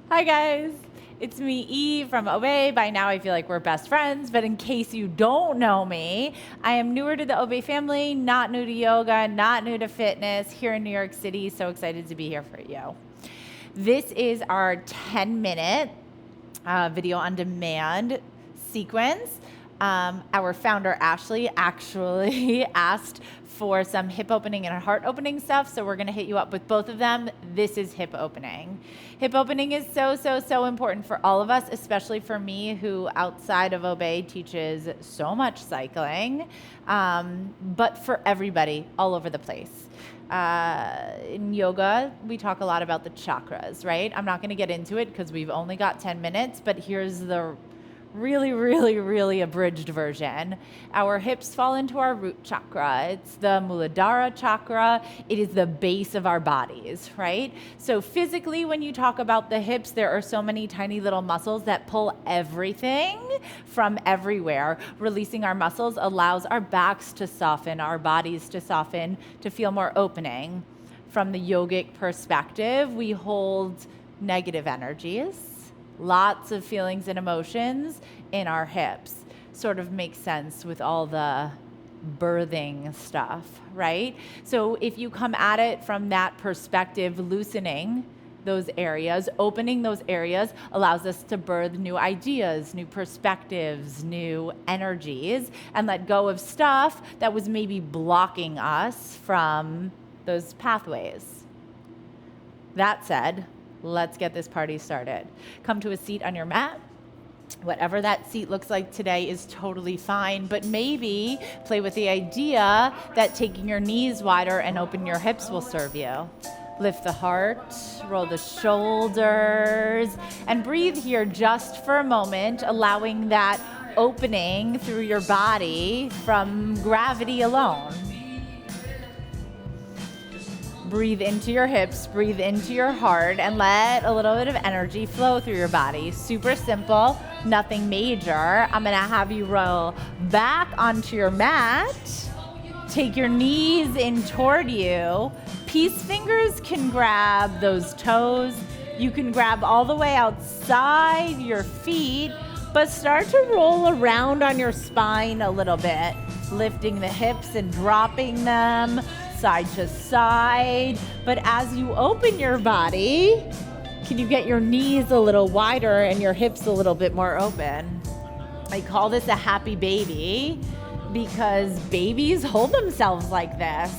Hi guys, it's me, Eve from Obey. By now I feel like we're best friends, but in case you don't know me, I am newer to the Obey family, not new to yoga, not new to fitness, here in New York City. So excited to be here for you. This is our 10-minute video on demand sequence. Our founder, Ashley, actually asked for some hip opening and heart opening stuff, so we're gonna hit you up with both of them. This is hip opening. Hip opening is so important for all of us, especially for me, who outside of Obey teaches so much cycling, but for everybody all over the place. In yoga, we talk a lot about the chakras, right? I'm not gonna get into it because we've only got 10 minutes, but here's the really abridged version. Our hips fall into our root chakra. It's the Muladhara chakra. It is the base of our bodies, right? So physically, when you talk about the hips, there are so many tiny little muscles that pull everything from everywhere. Releasing our muscles allows our backs to soften, our bodies to soften, to feel more opening. From the yogic perspective, we hold negative energies, lots of feelings and emotions in our hips. Sort of makes sense with all the birthing stuff, right? So if you come at it from that perspective, loosening those areas, opening those areas allows us to birth new ideas, new perspectives, new energies, and let go of stuff that was maybe blocking us from those pathways. That said, let's get this party started. Come to a seat on your mat. Whatever that seat looks like today is totally fine, but maybe play with the idea that taking your knees wider and open your hips will serve you. Lift the heart, roll the shoulders, and breathe here just for a moment, allowing that opening through your body from gravity alone. Breathe into your hips, breathe into your heart, and let a little bit of energy flow through your body. Super simple, nothing major. I'm gonna have you roll back onto your mat. Take your knees in toward you. Peace fingers can grab those toes. You can grab all the way outside your feet, but start to roll around on your spine a little bit, lifting the hips and dropping them side to side. But as you open your body, can you get your knees a little wider and your hips a little bit more open? I call this a happy baby because babies hold themselves like this.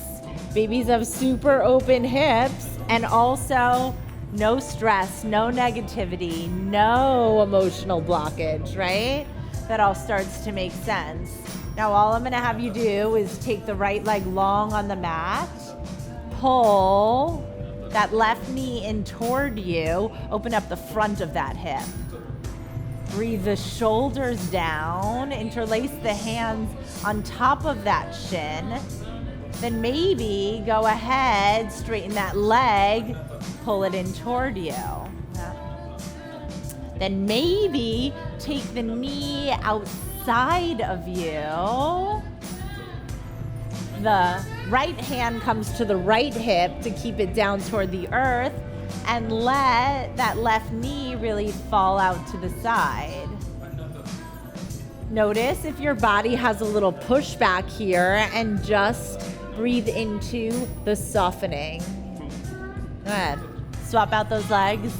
Babies have super open hips and also no stress, no negativity, no emotional blockage, right? That all starts to make sense. Now all I'm gonna have you do is take the right leg long on the mat, pull that left knee in toward you, open up the front of that hip. Breathe the shoulders down, interlace the hands on top of that shin. Then maybe go ahead, straighten that leg, pull it in toward you. Then maybe take the knee outside of you. The right hand comes to the right hip to keep it down toward the earth, and let that left knee really fall out to the side. Notice if your body has a little pushback here and just breathe into the softening. Go ahead. Swap out those legs.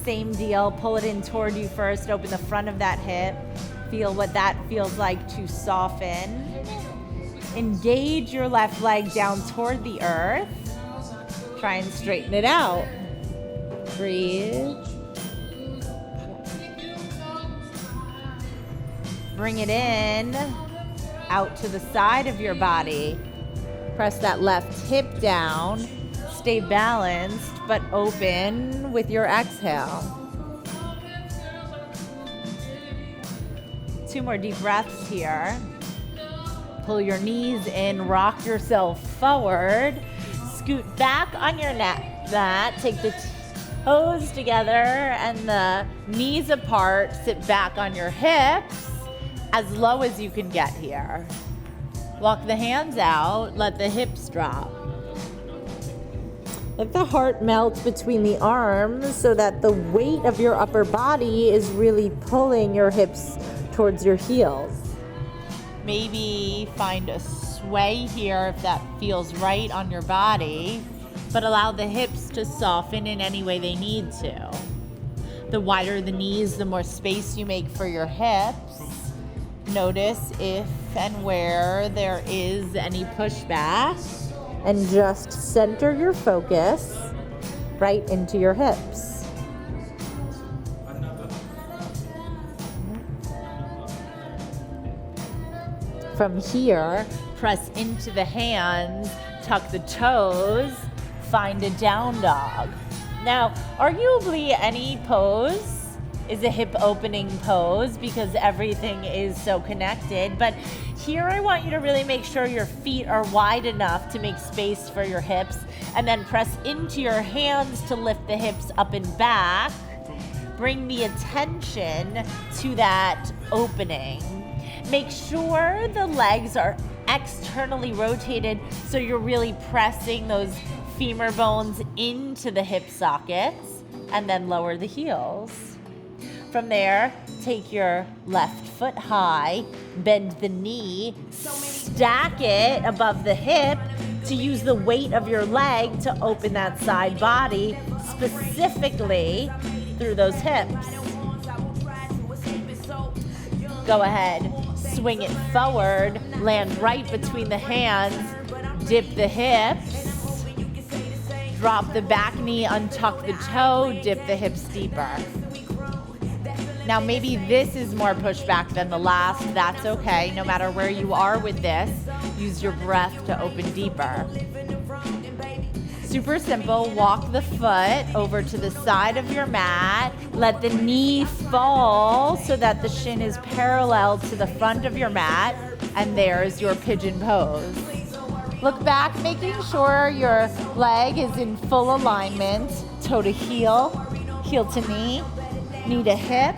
Same deal, pull it in toward you first, open the front of that hip. Feel what that feels like to soften. Engage your left leg down toward the earth. Try and straighten it out. Breathe. Bring it in, out to the side of your body. Press that left hip down. Stay balanced, but open with your exhale. 2 more deep breaths here. Pull your knees in, rock yourself forward. Scoot back on your mat. Take the toes together and the knees apart. Sit back on your hips as low as you can get here. Walk the hands out, let the hips drop. Let the heart melt between the arms so that the weight of your upper body is really pulling your hips towards your heels. Maybe find a sway here if that feels right on your body, but allow the hips to soften in any way they need to. The wider the knees, the more space you make for your hips. Notice if and where there is any pushback, and just center your focus right into your hips. From here, press into the hands, tuck the toes, find a down dog. Now, arguably any pose is a hip opening pose because everything is so connected, but here I want you to really make sure your feet are wide enough to make space for your hips, and then press into your hands to lift the hips up and back. Bring the attention to that opening. Make sure the legs are externally rotated so you're really pressing those femur bones into the hip sockets, and then lower the heels. From there, take your left foot high, bend the knee, stack it above the hip to use the weight of your leg to open that side body, specifically through those hips. Go ahead, swing it forward, land right between the hands, dip the hips, drop the back knee, untuck the toe, dip the hips deeper. Now maybe this is more pushback than the last. That's okay. No matter where you are with this, use your breath to open deeper. Super simple. Walk the foot over to the side of your mat. Let the knee fall so that the shin is parallel to the front of your mat. And there's your pigeon pose. Look back, making sure your leg is in full alignment. Toe to heel, heel to knee, knee to hip.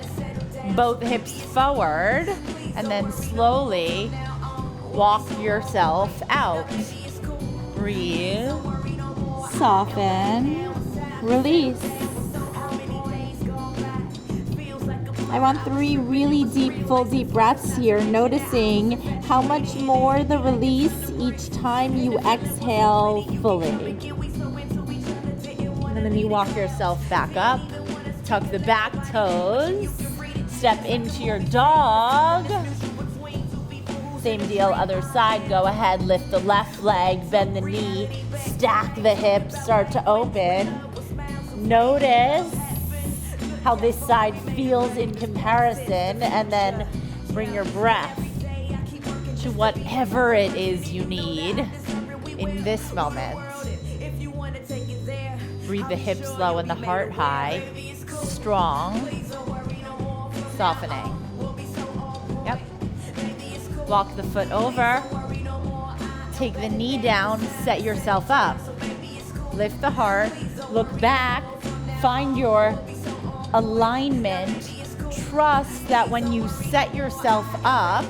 Both hips forward, and then slowly walk yourself out. Breathe, soften, release. I want 3 really deep, full deep breaths here, noticing how much more the release each time you exhale fully. And then you walk yourself back up, tuck the back toes, step into your dog. Same deal, other side. Go ahead, lift the left leg, bend the knee, stack the hips, start to open. Notice how this side feels in comparison, and then bring your breath to whatever it is you need in this moment. Breathe the hips low and the heart high. Strong. Softening. Yep. Walk the foot over. Take the knee down, set yourself up. Lift the heart, look back, find your alignment. Trust that when you set yourself up,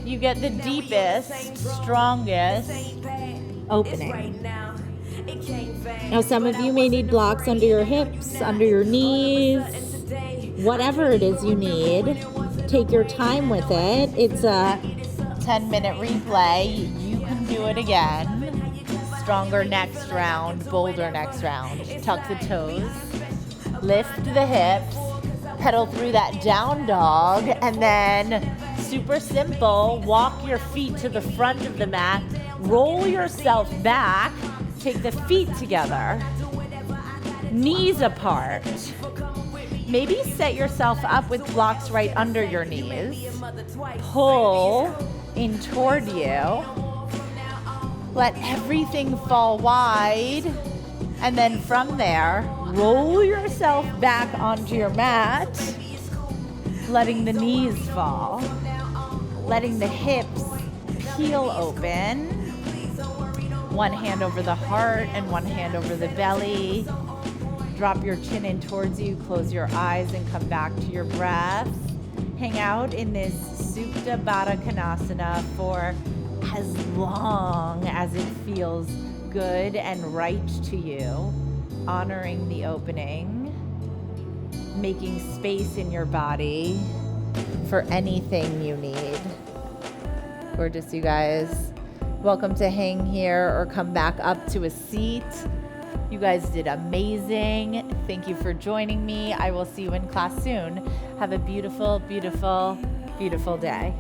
you get the deepest, strongest opening. Now, some of you may need blocks under your hips, under your knees, whatever it is you need. Take your time with it. It's a 10-minute replay. You can do it again. Stronger next round, bolder next round. Tuck the toes, lift the hips, pedal through that down dog, and then super simple, walk your feet to the front of the mat, roll yourself back, take the feet together, knees apart. Maybe set yourself up with blocks right under your knees. Pull in toward you. Let everything fall wide. And then from there, roll yourself back onto your mat, letting the knees fall, letting the hips peel open. One hand over the heart and one hand over the belly. Drop your chin in towards you, close your eyes, and come back to your breath. Hang out in this Supta Baddha Konasana for as long as it feels good and right to you, honoring the opening, making space in your body for anything you need. Gorgeous, you guys. Welcome to hang here or come back up to a seat. You guys did amazing. Thank you for joining me. I will see you in class soon. Have a beautiful, beautiful, beautiful day.